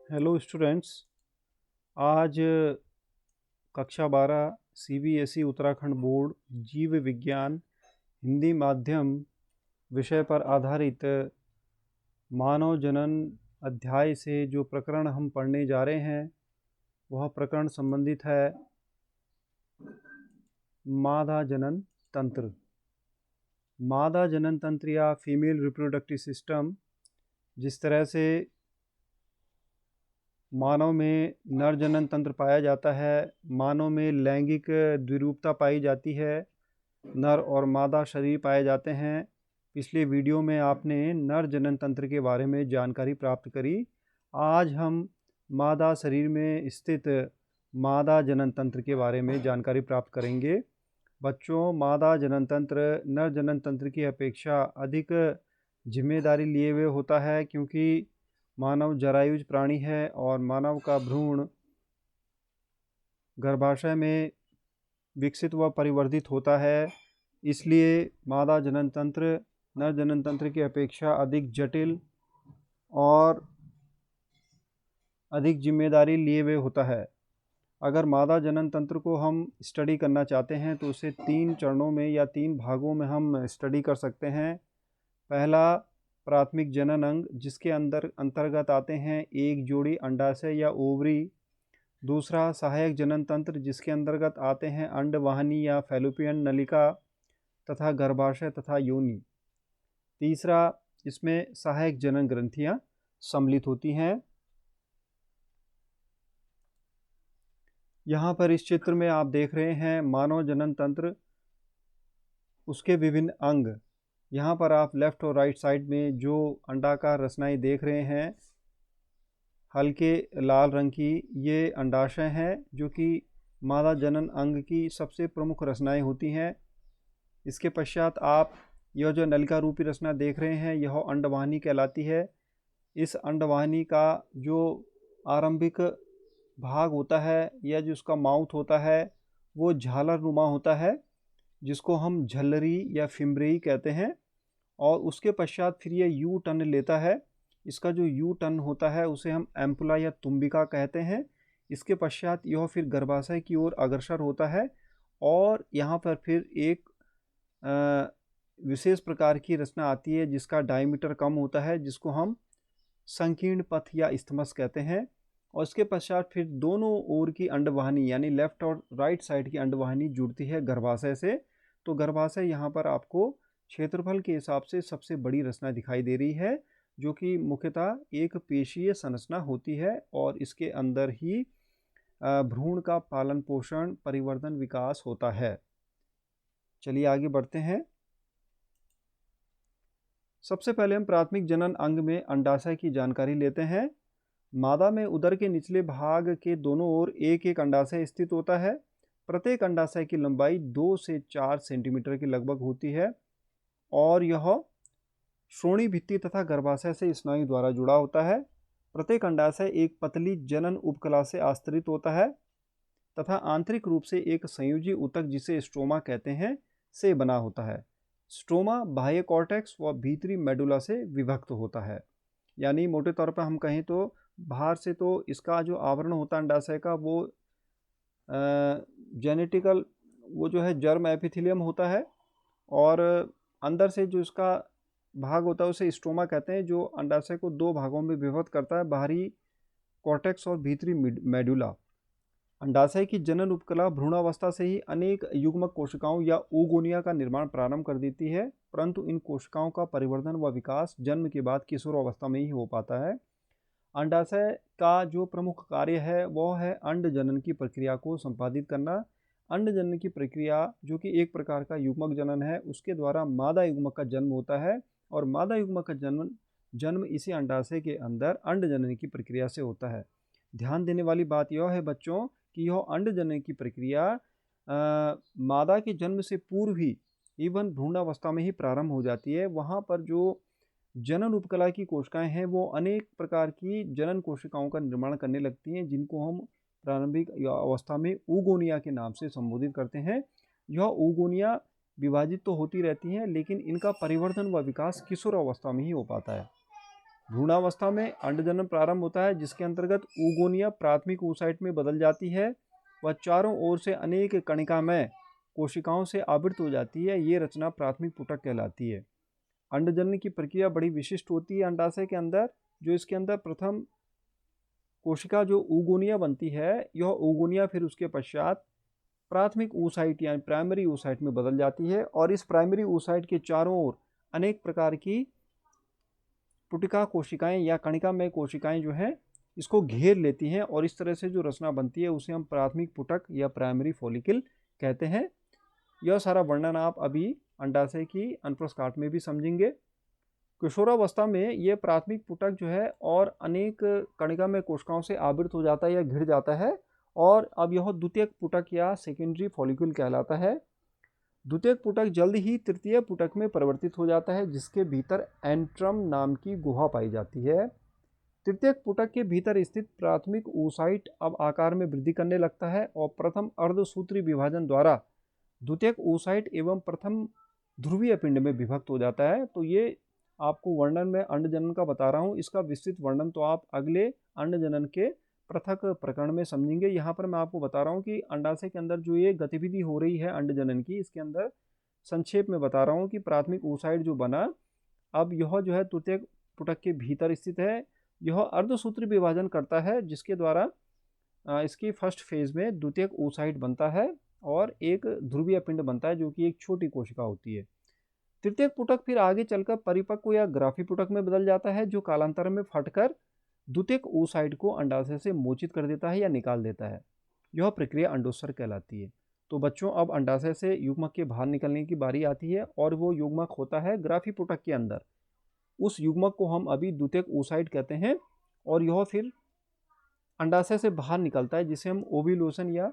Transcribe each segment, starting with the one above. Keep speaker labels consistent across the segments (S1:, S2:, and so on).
S1: Hello students. आज कक्षा 12 CBSE Uttarakhand board जीव विज्ञान हिंदी माध्यम विषय पर आधारित मानव जनन अध्याय से जो प्रकरण हम पढ़ने जा रहे हैं वह प्रकरण संबंधित है मादा जनन तंत्र। मादा जनन तंत्र या फीमेल रिप्रोडक्टिव सिस्टम, जिस तरह से मानव में नर जनन तंत्र पाया जाता है, मानव में लैंगिक द्विरूपता पाई जाती है, नर और मादा शरीर पाए जाते हैं। पिछले वीडियो में आपने नर जनन तंत्र के बारे में जानकारी प्राप्त करी। आज हम मादा शरीर में स्थित मादा जनन तंत्र के बारे में जानकारी प्राप्त करेंगे। बच्चों, मादा जनन तंत्र नर जनन तंत्र की अपेक्षा अधिक जिम्मेदारी लिए हुए होता है, क्योंकि मानव जरायुज प्राणी है और मानव का भ्रूण गर्भाशय में विकसित व परिवर्धित होता है। इसलिए मादा जनन तंत्र नर जनन तंत्र की अपेक्षा अधिक जटिल और अधिक जिम्मेदारी लिए हुए होता है। अगर मादा जनन तंत्र को हम स्टडी करना चाहते हैं तो उसे 3 चरणों में या 3 भागों में हम स्टडी कर सकते हैं। पहला, प्राथमिक जनन अंग, जिसके अंतर्गत आते हैं एक जोड़ी अंडाशय या ओवरी। दूसरा, सहायक जनन तंत्र, जिसके अंतर्गत आते हैं अंडवाहिनी या फैलोपियन नलिका तथा गर्भाशय तथा योनि। तीसरा, इसमें सहायक जनन ग्रंथियां सम्मिलित होती हैं। यहाँ पर इस चित्र में आप देख रहे हैं मानव जनन तंत्र, उसके विभिन्न अंग। यहाँ पर आप लेफ्ट और राइट साइड में जो अंडाकार रचनाएं देख रहे हैं हल्के लाल रंग की, ये अंडाशय हैं, जो कि मादा जनन अंग की सबसे प्रमुख रचनाएं होती हैं। इसके पश्चात आप यह जो नलिका रूपी रचना देख रहे हैं यह अंडवाहिनी कहलाती है। इस अंडवाहिनी का जो आरंभिक भाग होता है या जो उसका माउथ होता है वो झालर नुमा होता है, जिसको हम झल्लरी या फिम्ब्रेई कहते हैं। और उसके पश्चात फिर ये यू टर्न लेता है। इसका जो यू टर्न होता है उसे हम एम्पुला या तुम्बिका कहते हैं। इसके पश्चात यह फिर गर्भाशय की ओर अग्रसर होता है और यहाँ पर फिर एक विशेष प्रकार की रचना आती है जिसका डायमीटर कम होता है, जिसको हम संकीर्ण पथ या इस्थमस कहते हैं। और इसके पश्चात फिर दोनों ओर की अंडवाहिनी यानी लेफ्ट और राइट साइड की अंडवाहिनी जुड़ती है गर्भाशय से। तो गर्भाशय यहाँ पर आपको क्षेत्रफल के हिसाब से सबसे बड़ी रचना दिखाई दे रही है, जो कि मुख्यतः एक पेशीय संरचना होती है और इसके अंदर ही भ्रूण का पालन पोषण परिवर्धन विकास होता है। चलिए आगे बढ़ते हैं। सबसे पहले हम प्राथमिक जनन अंग में अंडाशय की जानकारी लेते हैं। मादा में उदर के निचले भाग के दोनों ओर एक एक अंडाशय स्थित होता है। प्रत्येक अंडाशय की लंबाई 2 से 4 सेंटीमीटर के लगभग होती है और यह श्रोणि भित्ति तथा गर्भाशय से स्नायु द्वारा जुड़ा होता है। प्रत्येक अंडाशय एक पतली जनन उपकला से आस्तरित होता है तथा आंतरिक रूप से एक संयोजी ऊतक, जिसे स्ट्रोमा कहते हैं, से बना होता है। स्ट्रोमा बाह्य कॉर्टेक्स व भीतरी मेडुला से विभक्त होता है। यानी मोटे तौर पर हम कहें तो बाहर से तो इसका जो आवरण होता है अंडाशय का वो जेनेटिकल वो जो है जर्म एपिथेलियम होता है और अंदर से जो इसका भाग होता है उसे स्ट्रोमा कहते हैं, जो अंडाशय को 2 भागों में विभक्त करता है, बाहरी कॉर्टेक्स और भीतरी मेडुला। अंडाशय की जनन उपकला भ्रूणावस्था से ही अनेक युग्मक कोशिकाओं या oogonia का निर्माण प्रारंभ कर देती है, परंतु इन कोशिकाओं का परिवर्धन व विकास जन्म के बाद किशोर अवस्था में ही हो पाता है। अंडाशय का जो प्रमुख कार्य है वह है अंड जनन की प्रक्रिया को संपादित करना। अंड जनन की प्रक्रिया, जो कि एक प्रकार का युग्मक जनन है, उसके द्वारा मादा युग्मक का जन्म होता है और मादा युग्मक का जन्म इसी अंडाशय के अंदर अंड जनन की प्रक्रिया से होता है। ध्यान देने वाली बात यह है बच्चों कि यह अंड जनन की प्रक्रिया मादा के जन्म से पूर्व ही इवन भ्रूणावस्था में ही प्रारंभ हो जाती है। वहाँ पर जो जनन उपकला की कोशिकाएं हैं वो अनेक प्रकार की जनन कोशिकाओं का निर्माण करने लगती हैं, जिनको हम प्रारंभिक अवस्था में oogonia के नाम से संबोधित करते हैं। यह oogonia विभाजित तो होती रहती हैं, लेकिन इनका परिवर्धन व विकास किशोर अवस्था में ही हो पाता है। भ्रूणावस्था में अंडजनन प्रारंभ होता है, जिसके अंतर्गत oogonia प्राथमिक oocyte में बदल जाती है। वह चारों ओर से अनेक कणिकामय कोशिकाओं से आवृत हो जाती है। ये रचना प्राथमिक पुटक कहलाती है। अंडजनन की प्रक्रिया बड़ी विशिष्ट होती है अंडाशय के अंदर। जो इसके अंदर प्रथम कोशिका जो oogonia बनती है, यह oogonia फिर उसके पश्चात प्राथमिक oocyte यानी प्राइमरी oocyte में बदल जाती है, और इस प्राइमरी oocyte के चारों ओर अनेक प्रकार की पुटिका कोशिकाएं या कणिकामय कोशिकाएं जो हैं इसको घेर लेती हैं, और इस तरह से जो रचना बनती है उसे हम प्राथमिक पुटक या प्राइमरी फॉलिकल कहते हैं। यह सारा वर्णन आप अभी अंडाशय की अनप्रस्थ में भी समझेंगे। किशोरावस्था में यह प्राथमिक पुटक जो है और अनेक कणिकामय कोशिकाओं से आवृत हो जाता है या घिर जाता है, और अब यह द्वितीयक पुटक या सेकेंडरी फॉलिक्यूल कहलाता है। द्वितीयक पुटक जल्द ही तृतीय पुटक में परिवर्तित हो जाता है, जिसके भीतर एंट्रम नाम की गुहा पाई जाती है। तृतीयक पुटक के भीतर स्थित प्राथमिक oocyte अब आकार में वृद्धि करने लगता है और प्रथम अर्धसूत्री विभाजन द्वारा द्वितीयक oocyte एवं प्रथम ध्रुवीय पिंड में विभक्त हो जाता है। तो ये आपको वर्णन में अंडजनन का बता रहा हूँ, इसका विस्तृत वर्णन तो आप अगले अंडजनन के पृथक प्रकरण में समझेंगे। यहाँ पर मैं आपको बता रहा हूँ कि अंडाशय के अंदर जो ये गतिविधि हो रही है अंडजनन की, इसके अंदर संक्षेप में बता रहा हूँ कि प्राथमिक oocyte जो बना, अब यह जो है तृतीयक पुटक के भीतर स्थित है। यह अर्धसूत्री विभाजन करता है, जिसके द्वारा इसकी फर्स्ट फेज में द्वितीयक oocyte बनता है और एक ध्रुवीय पिंड बनता है, जो कि एक छोटी कोशिका होती है। तृतीयक पुटक फिर आगे चलकर परिपक्व या ग्राफी पुटक में बदल जाता है, जो कालांतर में फटकर द्वितीयक oocyte को अंडाशय से मोचित कर देता है या निकाल देता है। यह प्रक्रिया अंडोत्सर्ग कहलाती है। तो बच्चों, अब अंडाशय से युग्मक के बाहर निकलने की बारी आती है, और वो युग्मक होता है ग्राफी पुटक के अंदर। उस युग्मक को हम अभी द्वितीयक oocyte कहते हैं, और यह फिर अंडाशय से बाहर निकलता है, जिसे हम ओव्यूलेशन या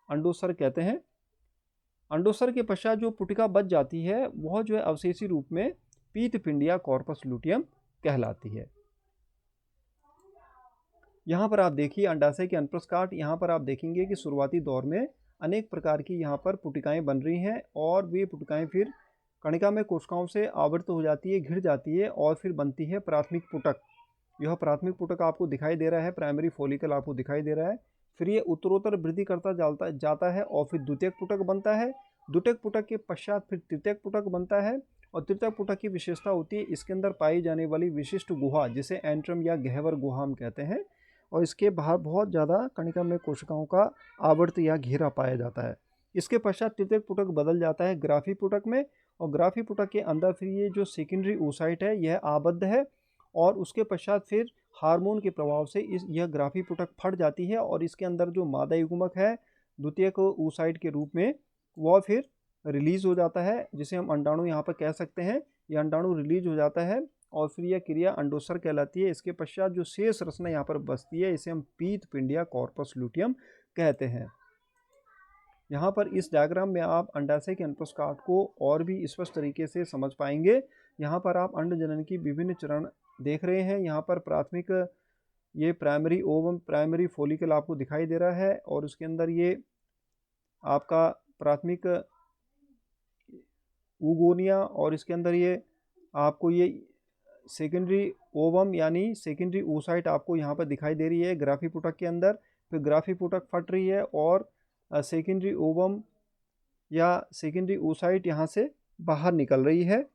S1: अंडोत्सर्ग कहते हैं। अंडोत्सर्ग के पश्चात जो पुटिका बच जाती है वह जो है अवशेषी रूप में पीतपिंड या कॉर्पस लुटियम कहलाती है। यहाँ पर आप देखिए अंडाशय के अनप्रस्थ काट। यहाँ पर आप देखेंगे कि शुरुआती दौर में अनेक प्रकार की यहाँ पर पुटिकाएं बन रही हैं, और वे पुटिकाएं फिर कणिका में कोशिकाओं से आवृत हो जाती है, घिर जाती है, और फिर बनती है प्राथमिक पुटक। यह प्राथमिक पुटक आपको दिखाई दे रहा है, प्राइमरी फॉलिकल आपको दिखाई दे रहा है। फिर ये उत्तरोत्तर वृद्धि करता जाता है, और फिर द्वितीयक पुटक बनता है। द्वितीयक पुटक के पश्चात फिर तृतीयक पुटक बनता है, और तृतीयक पुटक की विशेषता होती है इसके अंदर पाई जाने वाली विशिष्ट गुहा, जिसे एंट्रम या गह्वर गुहा हम कहते हैं, और इसके बाहर बहुत ज़्यादा कणिका में कोशिकाओं का आवर्त या घेरा पाया जाता है। इसके पश्चात तृतीयक पुटक बदल जाता है ग्राफी पुटक में, और ग्राफी पुटक के अंदर फिर ये जो सेकेंडरी oocyte है यह आबद्ध है, और उसके पश्चात फिर हार्मोन के प्रभाव से यह ग्राफी पुटक फट जाती है, और इसके अंदर जो मादा युग्मक है द्वितीयक oocyte के रूप में वह फिर रिलीज हो जाता है, जिसे हम अंडाणु यहाँ पर कह सकते हैं। यह अंडाणु रिलीज हो जाता है, और फिर यह क्रिया अंडोत्सर्ग कहलाती है। इसके पश्चात जो शेष रचना यहाँ पर बचती है इसे हम पीतपिंड या कॉर्पस लुटियम कहते हैं। यहाँ पर इस डायग्राम में आप अंडाशय के अनप्रस्थ काट को और भी स्पष्ट तरीके से समझ पाएंगे। यहाँ पर आप अंडजनन की विभिन्न चरण देख रहे हैं। यहाँ पर प्राथमिक ये प्राइमरी ओवम, प्राइमरी फॉलिकल आपको दिखाई दे रहा है, और उसके अंदर ये आपका प्राथमिक oogonia, और इसके अंदर ये आपको ये सेकेंडरी ओवम यानी सेकेंडरी oocyte आपको यहाँ पर दिखाई दे रही है ग्राफी पुटक के अंदर। फिर ग्राफी पुटक फट रही है, और सेकेंडरी ओवम या सेकेंडरी oocyte यहाँ से बाहर निकल रही है,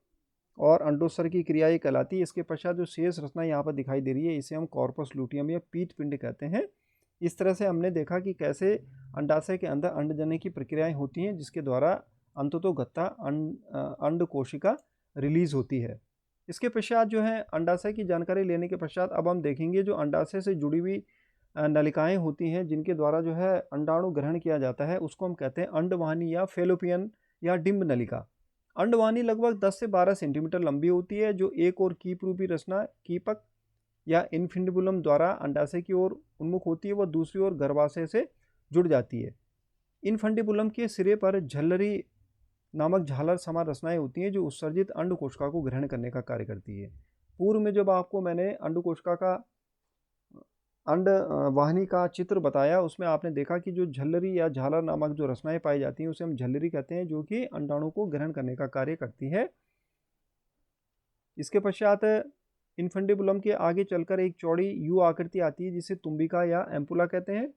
S1: और अंडोत्सर्ग की क्रिया ये कहलाती है। इसके पश्चात जो शेष रचना यहाँ पर दिखाई दे रही है इसे हम कॉर्पस लुटियम या पीतपिंड कहते हैं। इस तरह से हमने देखा कि कैसे अंडाशय के अंदर अंडजनन की प्रक्रियाएं होती हैं, जिसके द्वारा अंततोगत्वा अंड कोशिका रिलीज होती है। इसके पश्चात जो है अंडाशय की जानकारी लेने के पश्चात अब हम देखेंगे जो अंडाशय से जुड़ी हुई नलिकाएं होती हैं, जिनके द्वारा जो है अंडाणु ग्रहण किया जाता है, उसको हम कहते हैं अंडवाहिनी या फेलोपियन या डिंब नलिका। अंडवाहिनी लगभग 10 से 12 सेंटीमीटर लंबी होती है, जो एक और कीप रूपी रचना कीपक या इनफिंडिबुलम द्वारा अंडाशय की ओर उन्मुख होती है, वह दूसरी ओर गर्भाशय से जुड़ जाती है। इनफिंडिबुलम के सिरे पर झल्लरी नामक झालर समान रचनाएं होती हैं, जो उत्सर्जित अंड कोशिका को ग्रहण करने का कार्य करती है। पूर्व में जब आपको मैंने अंड कोशिका का अंड वाहिनी का चित्र बताया, उसमें आपने देखा कि जो झल्लरी या झालर नामक जो रचनाएं पाई जाती हैं उसे हम झल्लरी कहते हैं, जो कि अंडाणु को ग्रहण करने का कार्य करती है। इसके पश्चात इन्फेंडिबुलम के आगे चलकर एक चौड़ी यू आकृति आती है जिसे तुम्बिका या एम्पुला कहते हैं।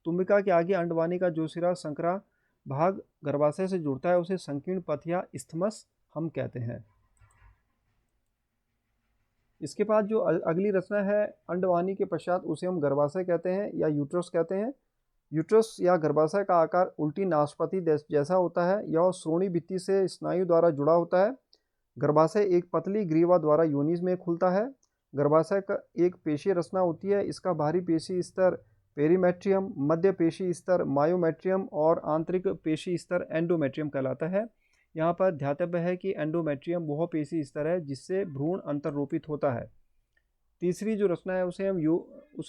S1: तुम्बिका के आगे अंडवानी का जो सिरा संकरा भाग गर्भाशय से जुड़ता है उसे संकीर्ण पथ या इस्थमस हम कहते हैं। इसके बाद जो अगली रचना है अंडवानी के पश्चात उसे हम गर्भाशय कहते हैं या यूट्रस कहते हैं। यूट्रस या गर्भाशय का आकार उल्टी नाशपाती जैसा होता है। यह श्रोणी भित्ति से स्नायु द्वारा जुड़ा होता है। गर्भाशय एक पतली ग्रीवा द्वारा योनिज में खुलता है। गर्भाशय का एक पेशीय रचना होती है। इसका बाहरी पेशी स्तर पेरीमेट्रियम, मध्य पेशी स्तर मायोमेट्रियम और आंतरिक पेशी स्तर एंडोमेट्रियम कहलाता है। यहाँ पर ध्यातव्य है कि एंडोमेट्रियम वह पेशी स्तर है जिससे भ्रूण अंतर्रोपित होता है। तीसरी जो रचना है उसे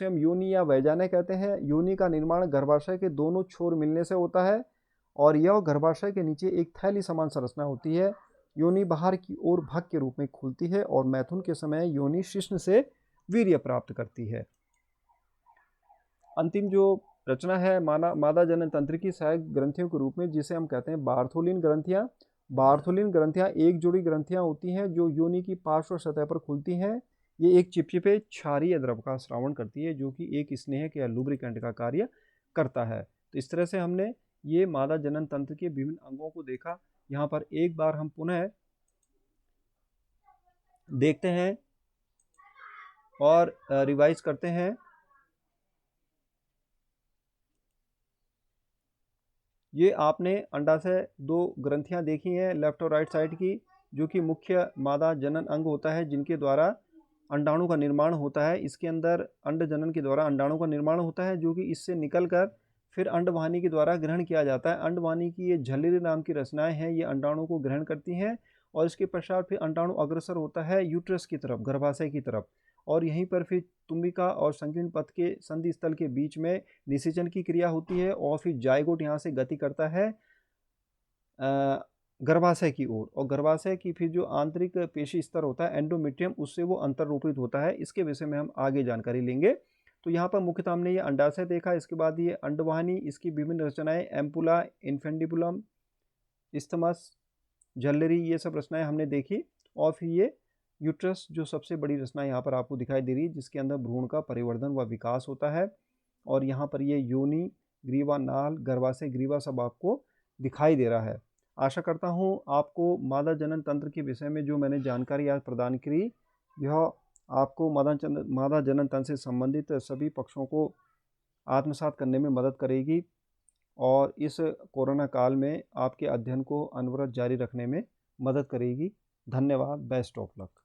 S1: हम योनि या वैजानय कहते हैं। योनि का निर्माण गर्भाशय के दोनों छोर मिलने से होता है और यह गर्भाशय के नीचे एक थैली समान संरचना होती है। योनि बाहर की ओर भक के रूप में खुलती है और मैथुन के समय योनि शिश्न से वीर्य प्राप्त करती है। अंतिम जो रचना है मादा जनन तंत्र की सहायक ग्रंथियों के रूप में जिसे हम कहते हैं बार्थोलिन ग्रंथियां। बार्थोलिन ग्रंथियां एक जोड़ी ग्रंथियां होती हैं जो योनि की पार्श्व सतह पर खुलती हैं। ये एक चिपचिपे क्षारीय द्रव का स्रावण करती है जो कि एक स्नेहक या लुब्रिकेंट का कार्य करता है। तो इस तरह से हमने ये मादा जनन तंत्र के विभिन्न अंगों को देखा। यहाँ पर एक बार हम पुनः देखते हैं और रिवाइज करते हैं। ये आपने अंडाशय दो ग्रंथियां देखी हैं लेफ्ट और राइट साइड की, जो कि मुख्य मादा जनन अंग होता है जिनके द्वारा अंडाणु का निर्माण होता है। इसके अंदर अंड जनन के द्वारा अंडाणु का निर्माण होता है जो कि इससे निकलकर फिर अंडवाहिनी के द्वारा ग्रहण किया जाता है। अंडवाहिनी की ये झल्लरी नाम की रचनाएं हैं, ये अंडाणु को ग्रहण करती हैं और इसके पश्चात फिर अंडाणु अग्रसर होता है यूट्रस की तरफ, गर्भाशय की तरफ, और यहीं पर फिर तुम्बिका और संकीर्ण पथ के संधि स्थल के बीच में निषेचन की क्रिया होती है और फिर जायगोट यहाँ से गति करता है गर्भाशय की ओर, और गर्भाशय की फिर जो आंतरिक पेशी स्तर होता है एंडोमेट्रियम, उससे वो अंतर्रोपित होता है। इसके विषय में हम आगे जानकारी लेंगे। तो यहाँ पर मुख्यतः हमने ये अंडाशय देखा, इसके बाद ये अंडवाहिनी, इसकी विभिन्न रचनाएं एम्पुला, इन्फेंडिबुलम, इस्थमस, झल्लरी, ये सब रचनाएं हमने देखी। और फिर ये यूट्रस जो सबसे बड़ी रचना यहाँ पर आपको दिखाई दे रही है जिसके अंदर भ्रूण का परिवर्धन व विकास होता है। और यहाँ पर ये योनि, ग्रीवा, नाल, गर्भाशय ग्रीवा सब आपको दिखाई दे रहा है। आशा करता हूँ आपको मादा जनन तंत्र के विषय में जो मैंने जानकारी आज प्रदान की यह आपको मादा जनन तंत्र से संबंधित सभी पक्षों को आत्मसात करने में मदद करेगी और इस कोरोना काल में आपके अध्ययन को अनवरत जारी रखने में मदद करेगी। धन्यवाद। Best of luck.